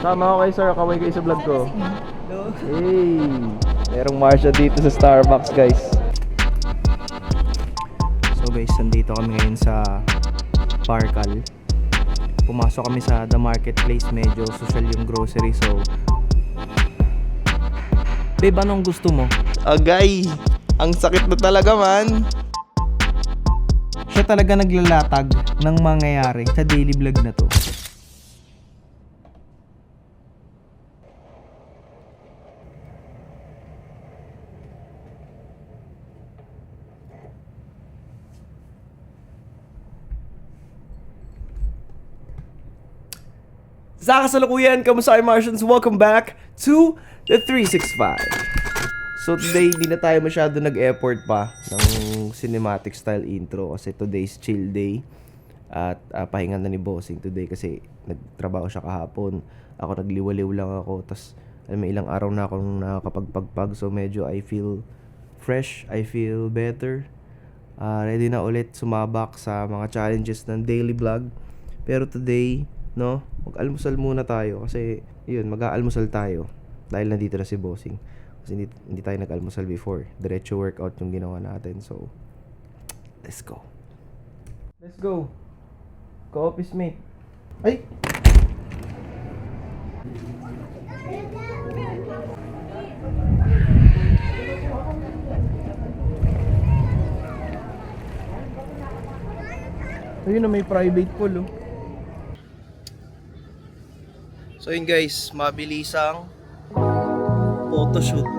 Tama ako kay sir, kaway kayo sa vlog ko. Hey! Merong Marsha dito sa Starbucks, guys. So guys, nandito kami ngayon sa Parcal. Pumasok kami sa The Marketplace, medyo social yung grocery. So babe, anong gusto mo? Agay, ang sakit na talaga man. Siya talaga naglalatag ng mangyayari sa daily vlog na to. Sa kasalukuyan, kamusta kayo Martians? Welcome back to the 365. So today, di na tayo masyado nag-effort pa ng cinematic style intro kasi today's chill day. At pahinga na ni Bossing today kasi nagtrabaho siya kahapon. Ako nagliwaliw lang ako. Tapos may ilang araw na akong nakakapagpagpag. So medyo I feel fresh, I feel better. Ready na ulit sumabak sa mga challenges ng daily vlog. Pero today, no, mag-almusal muna tayo kasi yun, mag-aalmusal tayo dahil nandito na si Bossing. Kasi hindi tayo nag-almusal before. Diretso workout yung ginawa natin. So, let's go. Let's go. Ka-office mate. Ay! Ayun na, may private pool, oh. So yun guys, mabilisang photoshoot.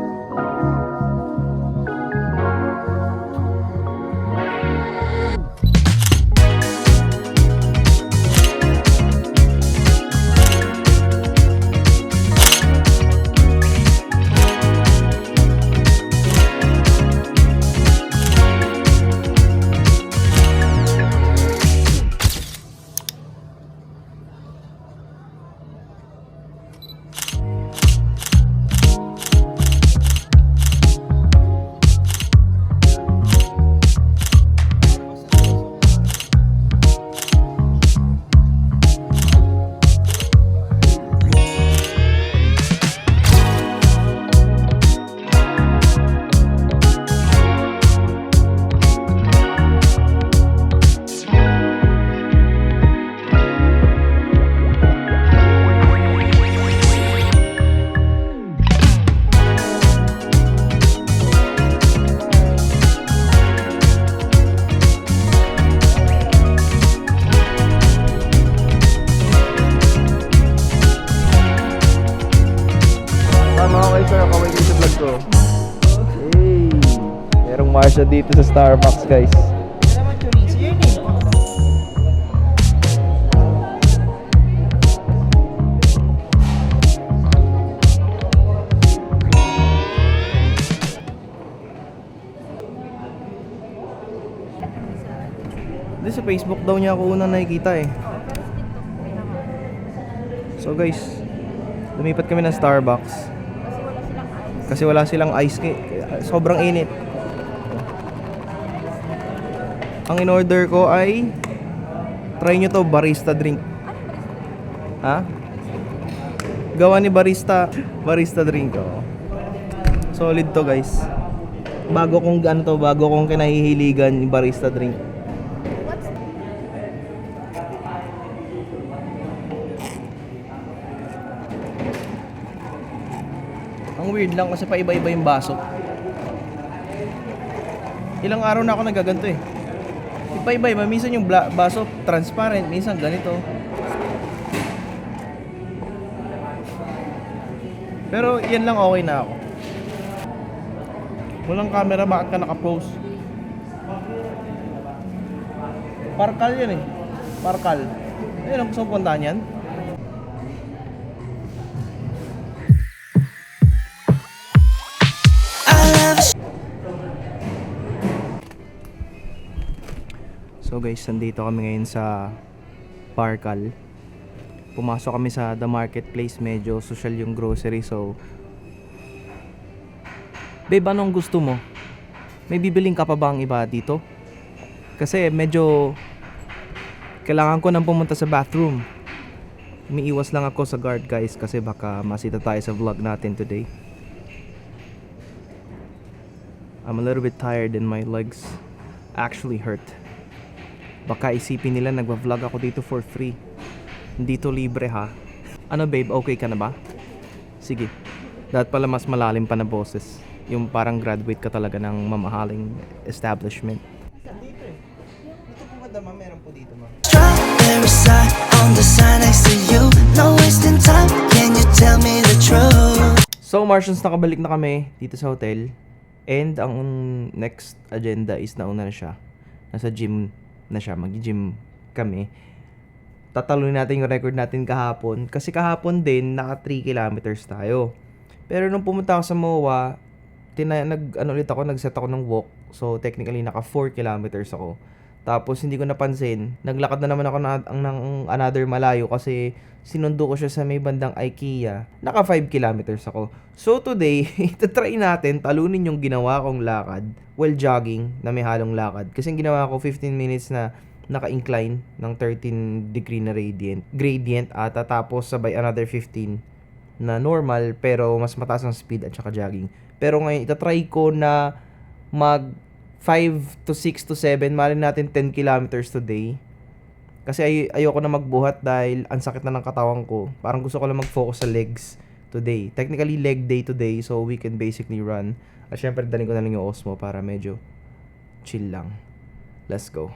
Hey! Merong Marsha dito sa Starbucks, guys. Hindi, sa Facebook daw niya ako unang nakikita eh. So guys, lumipat kami ng Starbucks kasi wala silang ice cream. Sobrang init. Ang in-order ko ay, try nyo to, barista drink. Ha? Gawa ni barista drink. Oh. Solid to guys. Bago kong kinahihiligan yung barista drink. Ang weird lang kasi paiba-iba yung baso. Ilang araw na ako nagaganto eh. Iba-iba, minsan yung baso transparent, minsan ganito. Pero yan lang, okay na ako. Walang camera, bakit ka naka-pose? Parcal yan eh. Parcal. Ayun ang gusto puntahan yan. So guys, nandito kami ngayon sa Parcal. Pumasok kami sa The Marketplace, medyo social yung grocery. So babe, anong gusto mo? May bibiling ka pa bang iba dito? Kasi medyo kailangan ko nang pumunta sa bathroom. Umiiwas lang ako sa guard guys kasi baka masita tayo sa vlog natin today. I'm a little bit tired and my legs actually hurt. Baka isipin nila nagva-vlog ako dito for free. Hindi to libre ha. Ano babe, okay ka na ba? Sige. Dapat pala mas malalim pa na boses. Yung parang graduate ka talaga ng mamahaling establishment. Dito eh. Dito po ba ma'am? Meron po dito ma'am. Strawberry side on the side next to you. No wasting time. Can you tell me the truth? So Martians, nakabalik na kami dito sa hotel. And ang next agenda is nauna na siya. Nasa gym na siya. Mag-gym kami. Tatalunin natin yung record natin kahapon. Kasi kahapon din, naka 3 kilometers tayo. Pero nung pumunta ako sa MOA, nag-set ako ng walk. So, technically, naka 4 kilometers ako. Tapos, hindi ko napansin. Naglakad na naman ako ng another malayo kasi sinundo ko siya sa may bandang IKEA. Naka 5 kilometers ako. So, today, itatry natin talunin yung ginawa kong lakad while jogging na may halong lakad. Kasi yung ginawa ko 15 minutes na naka-incline ng 13 degree na gradient at tapos sabay another 15 na normal pero mas mataas ang speed at saka jogging. Pero ngayon itatry ko na mag 5 to 6 to 7, malin natin 10 kilometers today. Kasi ayoko na magbuhat dahil ang sakit na ng katawan ko. Parang gusto ko lang mag-focus sa legs today. Technically leg day today so we can basically run. At syempre dalhin ko na lang yung Osmo para medyo chill lang. Let's go.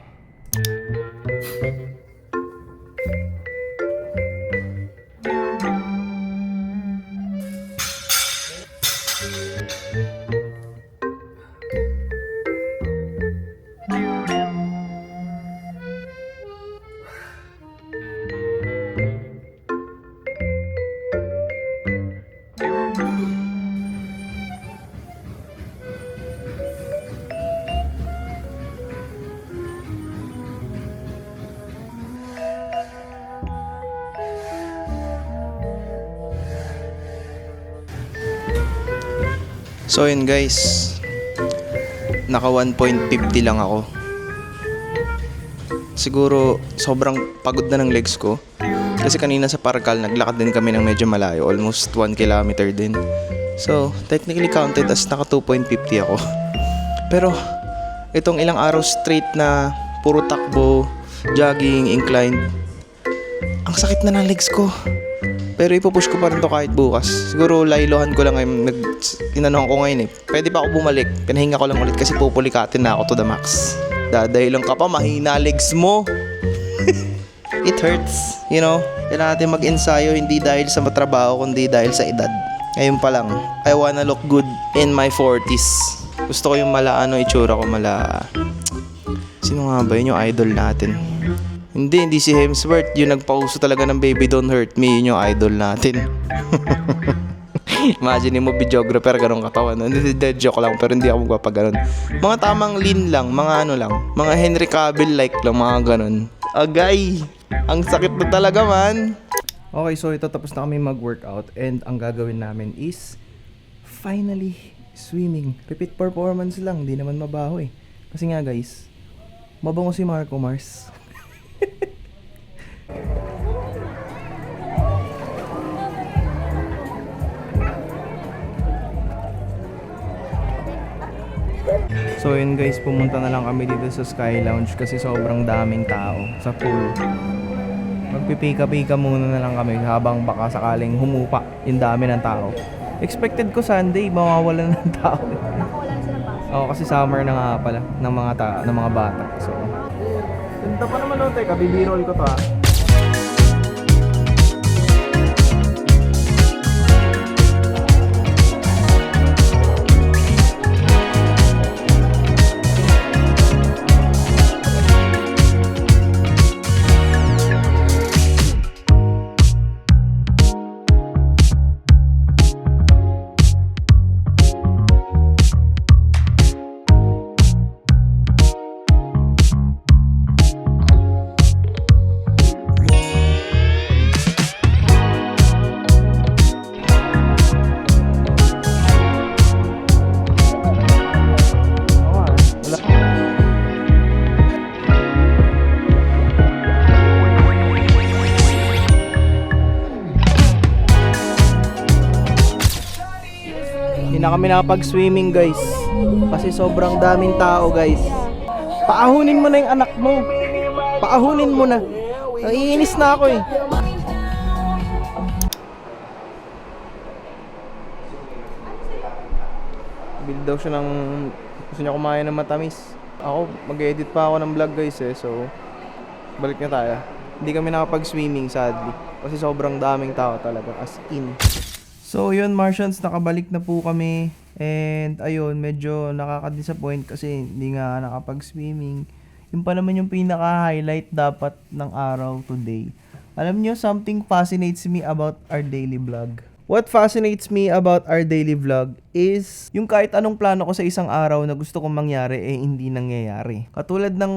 So yun guys, naka 1.50 lang ako. Siguro sobrang pagod na ng legs ko. Kasi kanina sa Parkal, naglakad din kami ng medyo malayo, almost 1 kilometer din. So technically counted as naka 2.50 ako. Pero itong ilang araw straight na puro takbo, jogging, inclined, ang sakit na ng legs ko. Pero ipupush ko pa rin to kahit bukas. Siguro laylohan ko lang ngayon. Tinanong ko ngayon eh. Pwede pa ako bumalik? Pinahinga ko lang ulit kasi pupulikatin na ako to the max. Dadahilan ka pa, mahina legs mo. It hurts, you know. Kailangan natin mag-ensayo hindi dahil sa matrabaho kundi dahil sa edad. Ngayon pa lang, I wanna look good in my 40s. Gusto ko yung itsura ko Sino nga ba yun yung idol natin? Hindi si Hemsworth. Yung nagpauso talaga ng Baby Don't Hurt Me. Yun yung idol natin. Imagine mo, videographer, ganun katawan. Hindi, joke lang, pero hindi ako magpapaganon. Mga tamang lean lang, mga Henry Cavill-like lang, mga ganun. Agay! Ang sakit na talaga, man! Okay, so ito tapos na kami mag-workout and ang gagawin namin is finally swimming. Repeat performance lang, di naman mabaho eh. Kasi nga guys, mabango si Marco Mars. So yun guys, pumunta na lang kami dito sa Sky Lounge kasi sobrang daming tao sa pool. Magpipika-pika muna na lang kami habang baka sakaling humupa yung dami ng tao. Expected ko Sunday, mawawalan ng tao. Oo, kasi summer na nga pala ng mga bata. So, ganda pa naman o, teka, bibirol ko to ha. na kami nakapag-swimming guys. Kasi sobrang daming tao guys. Paahunin mo na yung anak mo. Paahunin mo na. Naiinis na ako eh. Build daw siya ng... Gusto niya kumain ng matamis. Ako, mag-edit pa ako ng vlog guys eh. So, balik na tayo. Hindi kami nakapag-swimming sadly. Kasi sobrang daming tao talaga. As in. So, yun Martians, nakabalik na po kami. And, ayun, medyo nakaka-disappoint kasi hindi nga nakapag-swimming. Yung pa naman yung pinaka-highlight dapat ng araw today. Alam nyo, something fascinates me about our daily vlog. What fascinates me about our daily vlog is yung kahit anong plano ko sa isang araw na gusto kong mangyari hindi nangyayari. Katulad ng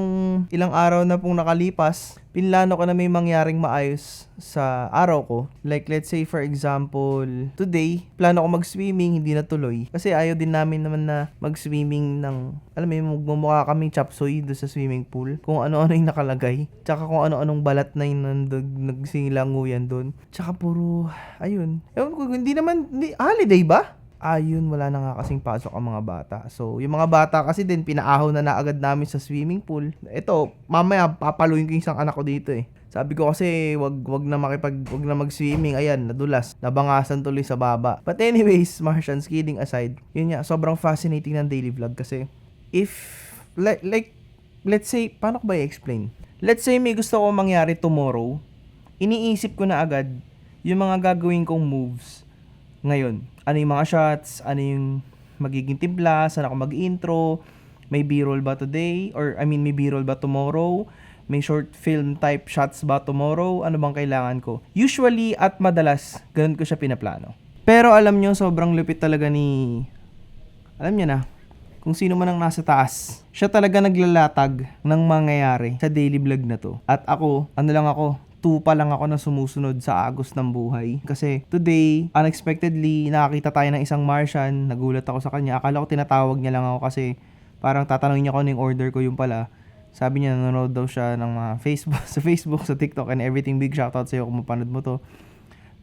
ilang araw na pong nakalipas, pinlano ko na may mangyaring maayos sa araw ko. Like let's say for example, today, plano ko mag-swimming, hindi natuloy. Kasi ayaw din namin naman na mag-swimming ng, alam mo yung magmumukha kaming chop suey doon sa swimming pool. Kung ano-ano yung nakalagay. Tsaka kung ano-anong balat na yung nagsingilanguyan doon. Tsaka puro, ayun. Ewan ko, hindi naman, holiday ba? Ayun, wala na nga kasing pasok ang mga bata. So, yung mga bata kasi din, pinaahaw na agad namin sa swimming pool. Ito, mamaya, papaluin ko yung isang anak ko dito eh. Sabi ko kasi, wag na mag-swimming. Ayan, nadulas. Nabangasan tuloy sa baba. But anyways, Martians, kidding aside, yun nga, sobrang fascinating ng daily vlog kasi, if, like, let's say, paano ko ba i-explain? Let's say may gusto ko mangyari tomorrow, iniisip ko na agad yung mga gagawin kong moves ngayon. Ano yung mga shots, ano yung magiging timpla, saan ako mag-intro, may b-roll ba today, or may b-roll ba tomorrow, may short film type shots ba tomorrow, ano bang kailangan ko. Usually at madalas, ganun ko siya pinaplano. Pero alam nyo, sobrang lupit talaga ni, alam nyo na, kung sino man ang nasa taas. Siya talaga naglalatag ng mangyayari sa daily vlog na to. At ako, tupa lang ako na sumusunod sa agos ng buhay. Kasi today, unexpectedly, nakakita tayo ng isang Martian. Nagulat ako sa kanya. Akala ko tinatawag niya lang ako kasi parang tatanungin niya ko ano yung order ko, yung pala. Sabi niya, nanonood daw siya ng mga Facebook, sa TikTok and everything. Big shoutout sa'yo kung mapanood mo to.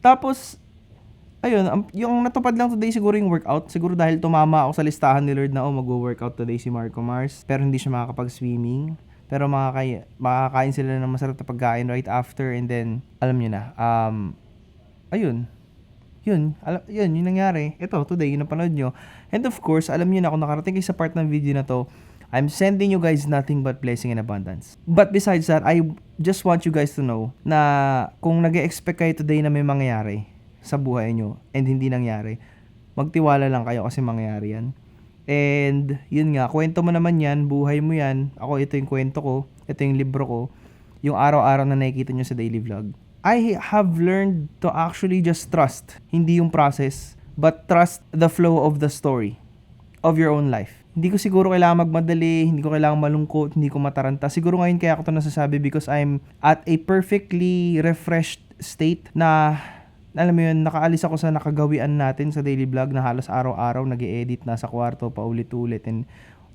Tapos, ayun, yung natupad lang today siguro yung workout. Siguro dahil tumama ako sa listahan ni Lord na mag-workout today si Marco Mars. Pero hindi siya makakapag-swimming. Pero makakain sila ng masarap na pagkain right after, and then, alam nyo na, yun yung nangyari. Ito, today, yung napanood nyo. And of course, alam nyo na, kung nakarating kayo sa part ng video na to, I'm sending you guys nothing but blessing and abundance. But besides that, I just want you guys to know na kung nag-expect kayo today na may mangyayari sa buhay nyo, and hindi nangyari, magtiwala lang kayo kasi mangyayari yan. And, yun nga, kwento mo naman yan, buhay mo yan. Ako, ito yung kwento ko, ito yung libro ko, yung araw-araw na nakikita nyo sa daily vlog. I have learned to actually just trust, hindi yung process, but trust the flow of the story of your own life. Hindi ko siguro kailangan magmadali, hindi ko kailangan malungkot, hindi ko mataranta. Siguro ngayon kaya ako ito nasasabi because I'm at a perfectly refreshed state na, alam mo yun, nakaalis ako sa nakagawian natin sa daily vlog na halos araw-araw nag-e-edit na sa kwarto paulit-ulit, and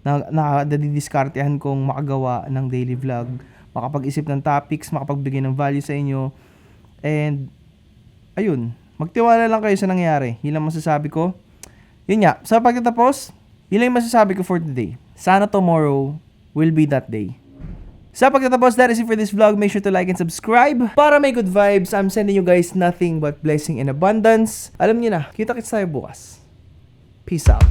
nadidiskartehan kong makagawa ng daily vlog, makapag-isip ng topics, makapagbigay ng value sa inyo, and ayun, magtiwala lang kayo sa nangyayari. Yun lang masasabi ko. Yun nga, sa pagtatapos, yun lang masasabi ko for today. Sana tomorrow will be that day. Sa pagtatapos, that is it for this vlog. Make sure to like and subscribe. Para may good vibes, I'm sending you guys nothing but blessing and abundance. Alam niyo na, kita-kits tayo bukas. Peace out.